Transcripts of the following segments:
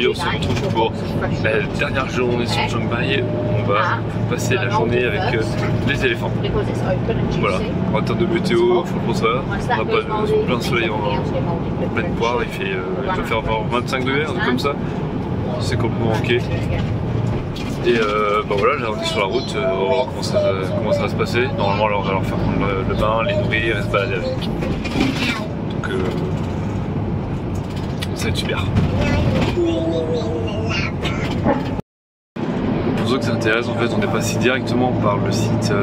aujourd'hui on se retrouve pour la dernière journée sur Chiang Mai. On va passer la journée avec les éléphants. Voilà, en termes de météo, faut pour ça. On n'a pas de plein soleil en pleine poire, il va faire 25 degrés, un truc comme ça. C'est complètement ok. Et bah voilà, là on est sur la route, on va voir comment ça va se passer. Normalement on va leur faire prendre le bain, les nourrir et se balader avec. Donc ça va être super. Pour ceux que ça intéresse, en fait on est passé directement par le site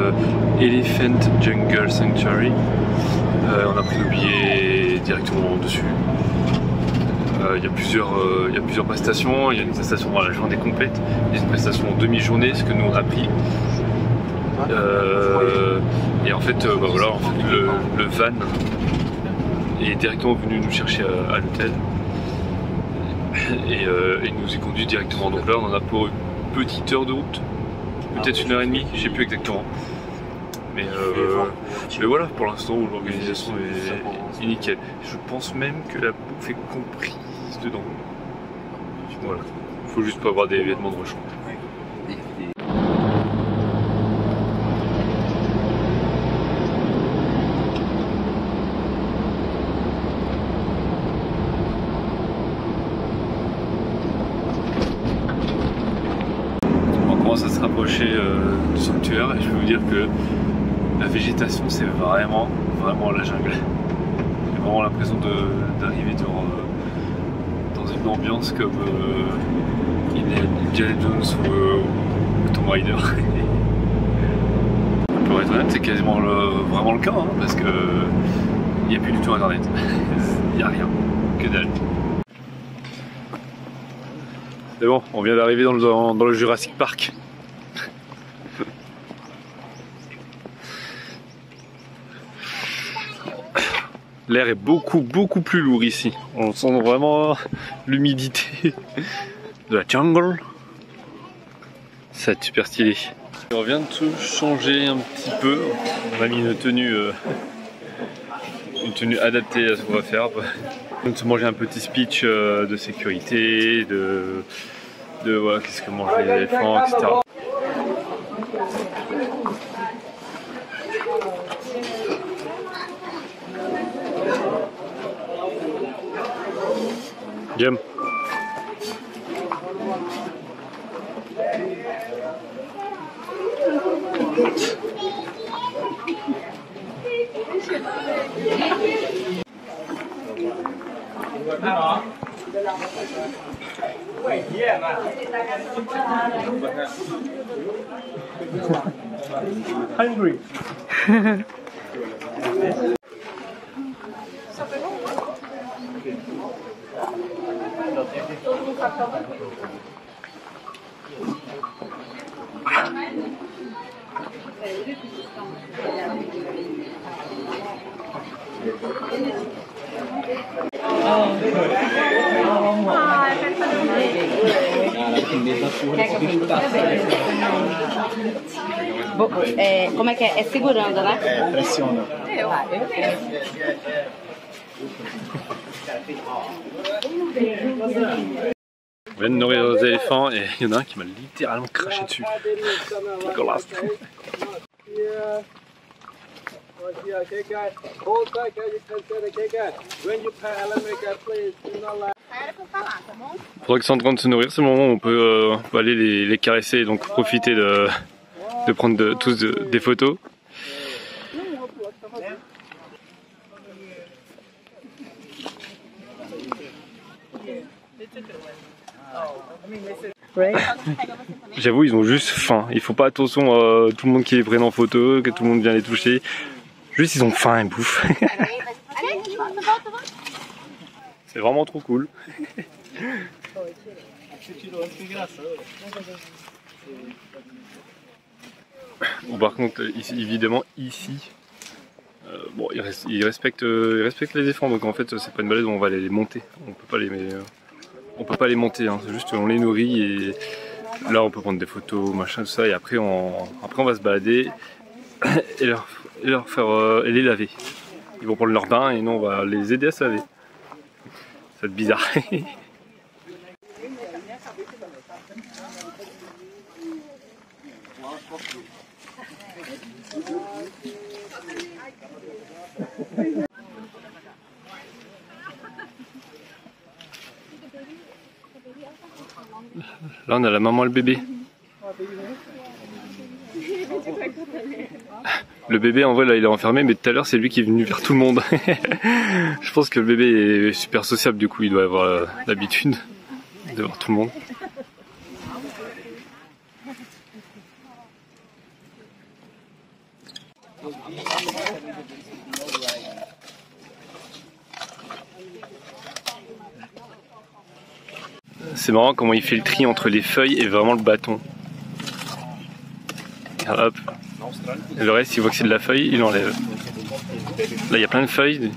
Elephant Jungle Sanctuary. On a pris le billet directement dessus. Il y a plusieurs prestations. Il y a une prestation à la journée complète, il y a une prestation en demi-journée, ce que nous on a pris. Et en fait, bah voilà, le van est directement venu nous chercher à l'hôtel et il nous est conduit directement. Donc là, on en a pour une petite heure de route, peut-être 1h30, je sais plus exactement. Mais voilà, pour l'instant l'organisation est nickel. Je pense même que la bouffe est comprise dedans. Voilà, faut juste pas avoir des vêtements de rechange. On commence à se rapprocher du sanctuaire et je peux vous dire que la végétation c'est vraiment la jungle. J'ai vraiment l'impression d'arriver dans une ambiance comme Indiana Jones ou Tomb Raider. Pour être honnête, c'est quasiment vraiment le cas, hein, parce que il n'y a plus du tout internet. Il n'y a rien, que dalle. C'est bon, on vient d'arriver dans le Jurassic Park. L'air est beaucoup plus lourd ici. On sent vraiment l'humidité de la jungle. Ça va être super stylé. On vient de tout changer un petit peu. On a mis une tenue adaptée à ce qu'on va faire. On vient de se manger un petit speech de sécurité, de voilà, qu'est-ce que mangent les éléphants, etc. Jam. Hungry. Come che è segurando, né? Pressiona. On vient de nourrir les éléphants et il y en a un qui m'a littéralement craché dessus. Dégueulasse. Pendant qu'ils sont en train de se nourrir, c'est le moment où on peut aller les caresser et donc profiter de prendre tous des photos. J'avoue, ils ont juste faim. Ils font pas attention à tout le monde qui les prenne en photo, que tout le monde vient les toucher. Juste, ils ont faim, ils bouffent. C'est vraiment trop cool. Bon, par contre, ici, évidemment, ici, bon, ils respectent les éléphants, donc en fait, c'est pas une balade où on va les monter. On peut pas les monter, hein. C'est juste on les nourrit et là on peut prendre des photos, machin, tout ça, et après on va se balader et leur faire et les laver. Ils vont prendre leur bain et nous on va les aider à se laver. Ça va être bizarre. Là on a la maman et le bébé. Le bébé en vrai là il est enfermé, mais tout à l'heure c'est lui qui est venu vers tout le monde. Je pense que le bébé est super sociable, du coup il doit avoir l'habitude de voir tout le monde. C'est marrant comment il fait le tri entre les feuilles et vraiment le bâton. Hop. Et le reste, il voit que c'est de la feuille, il enlève. Là, il y a plein de feuilles.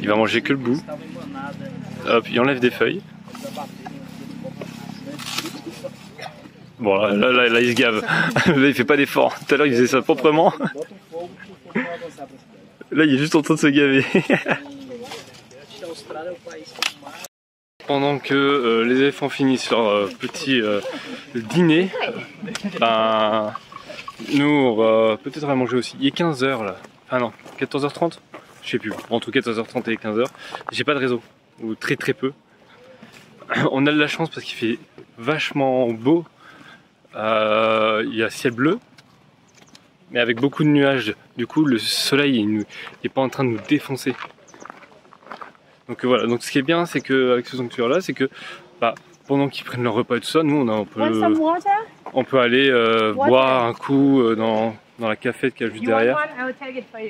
Il va manger que le bout. Hop, il enlève des feuilles. Bon, là il se gave. Là, il fait pas d'effort. Tout à l'heure, il faisait ça proprement. Là, il est juste en train de se gaver. Pendant que les éléphants finissent leur petit dîner, ben, nous on va peut-être aller manger aussi. Il est 15h là. Ah non, 14h30 je sais plus. Entre 14h30 et 15h. J'ai pas de réseau. Ou très peu. On a de la chance parce qu'il fait vachement beau. Il y a ciel bleu. Mais avec beaucoup de nuages. Du coup le soleil il est pas en train de nous défoncer. Donc voilà, donc ce qui est bien c'est que avec ce sanctuaire là, c'est que bah, pendant qu'ils prennent leur repas et tout ça, nous on peut aller boire un coup dans la cafette qu'il y a juste derrière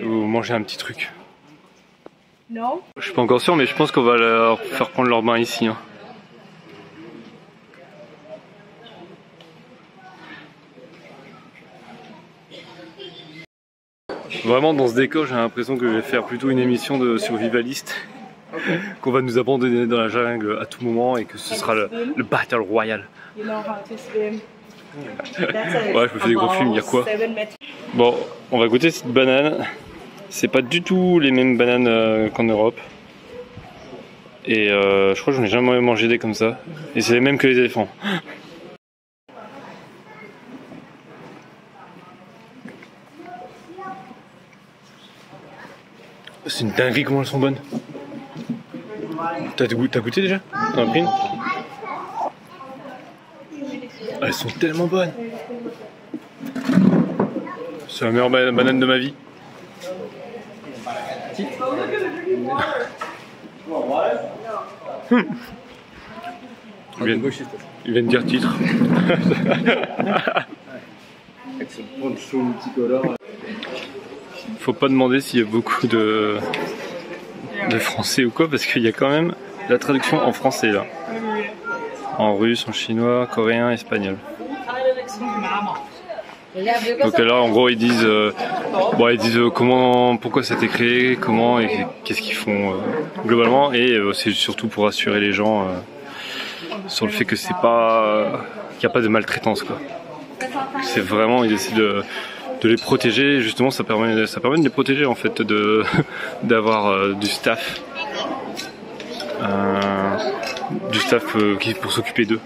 ou manger un petit truc. Je suis pas encore sûr, mais je pense qu'on va leur faire prendre leur bain ici. Hein. Vraiment dans ce décor j'ai l'impression que je vais faire plutôt une émission de survivaliste. Qu'on va nous abandonner dans la jungle à tout moment et que ce sera le Battle Royale. Ouais, je me fais des gros films, il y a quoi? Bon, on va goûter cette banane. C'est pas du tout les mêmes bananes qu'en Europe. Et je crois que j'en ai jamais mangé des comme ça. Et c'est les mêmes que les éléphants. C'est une dinguerie comment elles sont bonnes. T'as goûté déjà? T'en as pris une? Elles sont tellement bonnes. C'est la meilleure banane de ma vie. Il vient de dire titre. Faut pas demander s'il y a beaucoup de français ou quoi, parce qu'il y a quand même la traduction en français là. En russe, en chinois, coréen, espagnol. Donc là en gros ils disent pourquoi ça a été créé, comment et qu'est-ce qu'ils font globalement, et c'est surtout pour rassurer les gens sur le fait que c'est pas qu'il n'y a pas de maltraitance quoi. C'est vraiment, ils essaient de les protéger, justement ça permet de les protéger en fait, d'avoir du staff pour s'occuper d'eux.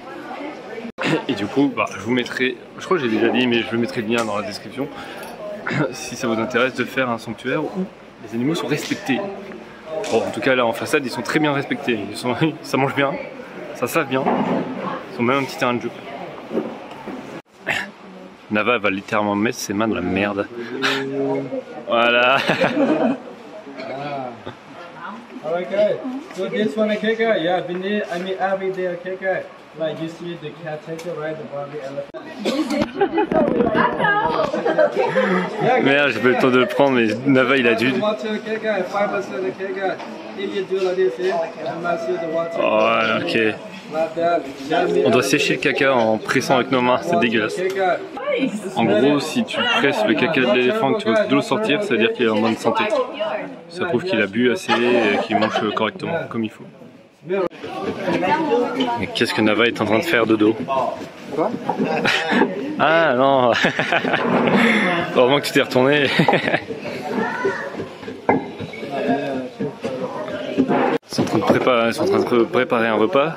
Et du coup bah, je vous mettrai, je crois que j'ai déjà dit, mais je vous mettrai le lien dans la description si ça vous intéresse de faire un sanctuaire où les animaux sont respectés. Bon, en tout cas là en façade ils sont très bien respectés, ça mange bien, ça save bien, ils ont même un petit terrain de jeu. Nava va littéralement mettre ses mains dans la merde. Voilà. Okay, so this one a kicker, yeah, I mean every day a kicker. Like you see the caretaker, right, the body elephant. Merde, j'ai pas eu le temps de le prendre, mais Nava il a dû. Oh, ok. On doit sécher le caca en pressant avec nos mains, c'est dégueulasse. En gros, si tu presses le caca de l'éléphant et que tu veux de l'eau sortir, ça veut dire qu'il est en bonne santé. Ça prouve qu'il a bu assez et qu'il mange correctement, comme il faut. Mais qu'est-ce que Nava est en train de faire de dos? Quoi? Ah non. Heureusement que tu t'es retourné. Ils sont en train de préparer un repas.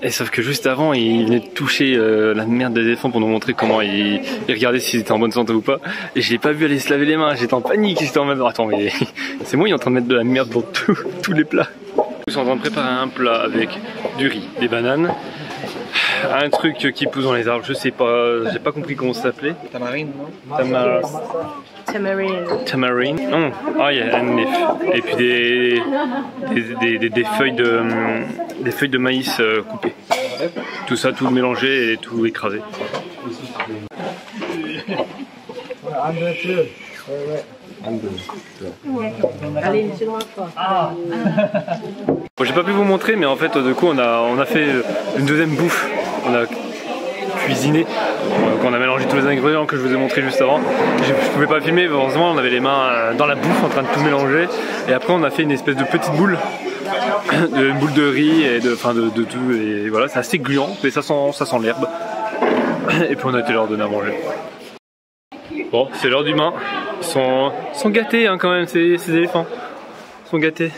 Et sauf que juste avant, il venait de toucher la merde des éléphants pour nous montrer comment il regardait s'ils étaient en bonne santé ou pas. Et je l'ai pas vu aller se laver les mains, j'étais en panique, j'étais en mode attends mais c'est moi, il est en train de mettre de la merde dans tous les plats. Ils sont en train de préparer un plat avec du riz, des bananes, un truc qui pousse dans les arbres, je sais pas, j'ai pas compris comment ça s'appelait. Tamarine, non? Tamarine. Non, ah il y a un nef. Et puis des feuilles de maïs coupées. Tout ça, tout mélangé et tout écrasé. Bon, j'ai pas pu vous montrer, mais en fait, du coup, on a fait une deuxième bouffe. On a cuisiné, donc on a mélangé tous les ingrédients que je vous ai montré juste avant. Je pouvais pas filmer, heureusement, on avait les mains dans la bouffe en train de tout mélanger. Et après, on a fait une espèce de petite boule. Une boule de riz et de tout, et voilà, c'est assez gluant, mais ça sent l'herbe. Et puis on a été leur donner à manger. Bon, c'est l'heure du bain. Ils sont gâtés hein, quand même, ces éléphants. Ils sont gâtés.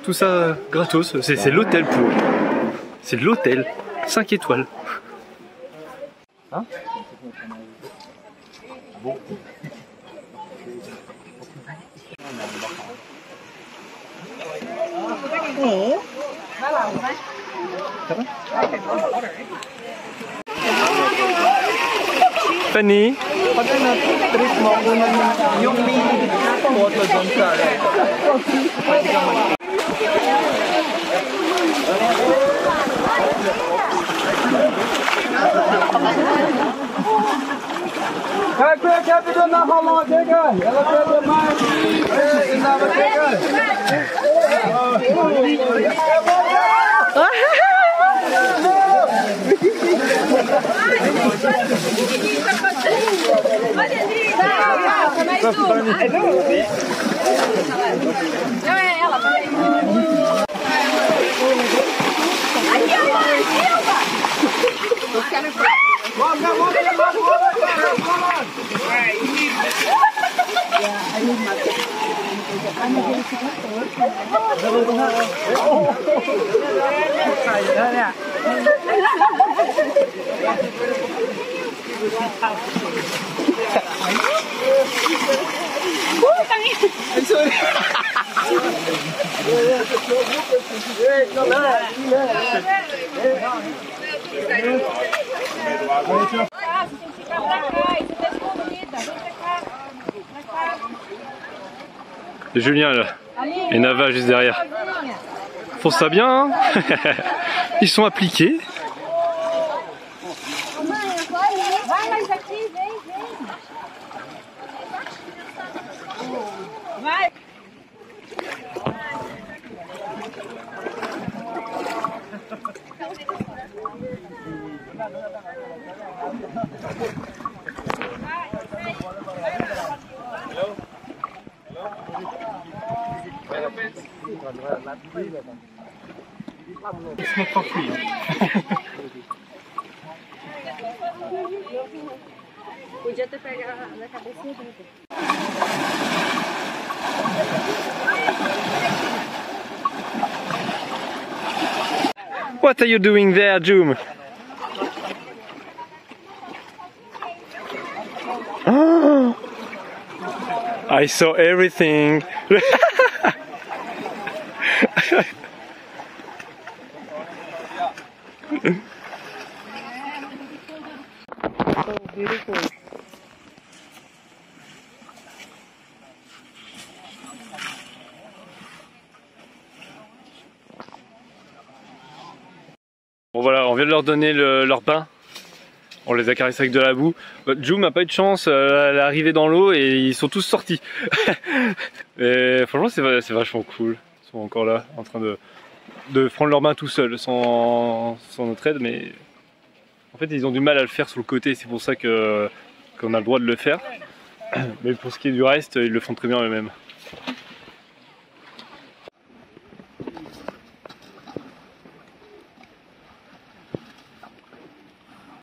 Tout ça gratos, c'est l'hôtel pour eux. C'est l'hôtel, 5 étoiles. Hein? Bon. Fanny. Julien là, et Nava juste derrière. Font ça bien, hein. Ils sont appliqués. Smoke for free. Podia ter pegado na cabecinha dele. What are you doing there, Joom? Oh, I saw everything. So beautiful. Bon voilà, on vient de leur donner leur pain. On les a caressés avec de la boue. Joom n'a pas eu de chance, elle est arrivée dans l'eau et ils sont tous sortis. Et franchement c'est vachement cool. Ils sont encore là, en train de prendre leur bain tout seuls, sans notre aide, mais en fait ils ont du mal à le faire sur le côté, c'est pour ça qu'on a le droit de le faire. Mais pour ce qui est du reste, ils le font très bien eux-mêmes.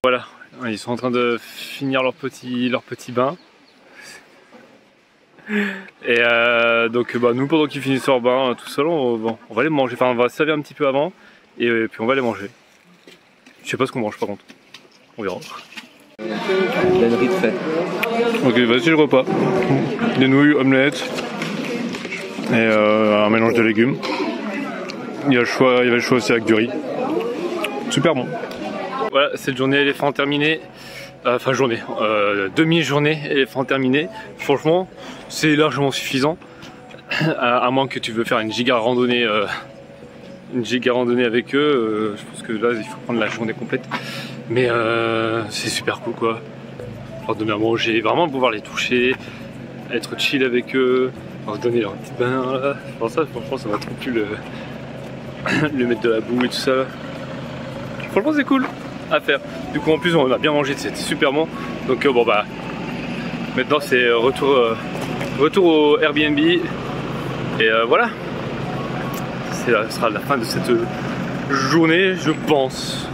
Voilà, ils sont en train de finir leur petit bain. Et donc nous, pendant qu'ils finissent leur bain tout seuls, on va les manger, enfin on va se servir un petit peu avant et puis on va les manger. Je sais pas ce qu'on mange par contre. On verra. Dannerie de fait. Ok, voici le repas. Des nouilles, omelettes et un mélange de légumes. Il y avait le choix aussi avec du riz. Super bon. Voilà, cette journée éléphant terminée. Enfin demi-journée éléphant terminée. Franchement, c'est largement suffisant. À moins que tu veux faire une giga randonnée avec eux. Je pense que là il faut prendre la journée complète. Mais c'est super cool quoi. Leur donner à manger, vraiment pouvoir les toucher, être chill avec eux, leur donner leur petit bain là. Pour ça, franchement, ça m'a trop plu le mettre de la boue et tout ça. Franchement, c'est cool à faire. Du coup, en plus, on a bien mangé, c'était super bon. Donc bon bah, maintenant c'est retour au Airbnb et voilà. Ce sera la fin de cette journée, je pense.